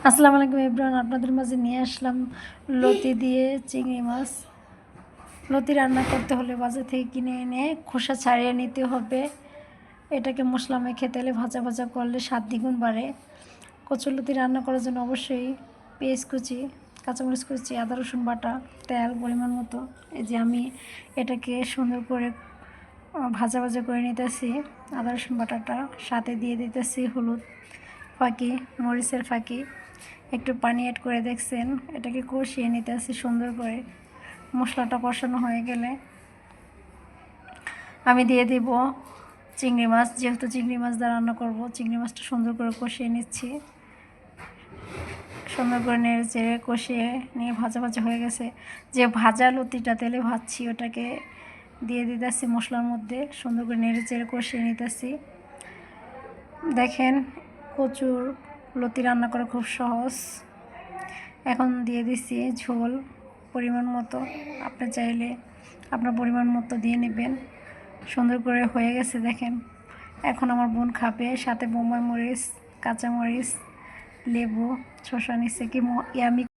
আসসালামু আলাইকুম এভরিওয়ান, আপনাদের মাঝে নিয়ে আসলাম লতি দিয়ে চিংড়ি মাছ। লতি রান্না করতে হলে বাজার থেকে কিনে এনে খোসা ছাড়িয়ে নিতে হবে। এটাকে মশলা মেখে তেলে ভাজা ভাজা করলে স্বাদ দ্বিগুণ বাড়ে। কচুরলতি রান্না করার জন্য অবশ্যই পেঁয়াজ কুচি, কাঁচামরিচ কুচি, আদা রসুন বাটা, তেল পরিমাণ মতো। এই যে আমি এটাকে সুন্দর করে ভাজা ভাজা করে নিতেছি। আদা রসুন বাটাটা সাথে দিয়ে দিতেছি হলুদ ফাঁকি, মরিচের ফাঁকি, একটু পানি অ্যাড করে দেখছেন। এটাকে কষিয়ে নিতেছি সুন্দর করে। মশলাটা কষানো হয়ে গেলে আমি দিয়ে দিব চিংড়ি মাছ। যেহেতু চিংড়ি মাছ দিয়ে রান্না করব, চিংড়ি মাছটা সুন্দর করে কষিয়ে নিচ্ছি। সুন্দর করে নেড়ে চেড়ে কষিয়ে নিয়ে ভাজা ভাজা হয়ে গেছে। যে ভাজা লতিটা তেলে ভাজছি ওটাকে দিয়ে দিতেছি মশলার মধ্যে। সুন্দর করে নেড়ে চেড়ে কষিয়ে নিতেছি। দেখেন, কচুর লতি রান্না করা খুব সহজ। এখন দিয়ে দিচ্ছি ঝোল পরিমাণ মতো। আপনি চাইলে আপনার পরিমাণ মতো দিয়ে নেবেন। সুন্দর করে হয়ে গেছে দেখেন। এখন আমার বোন খাবে, সাথে বোম্বাই মরিচ, কাঁচামরিচ, লেবু, শসা নিচ্ছে কি ইয়ামি।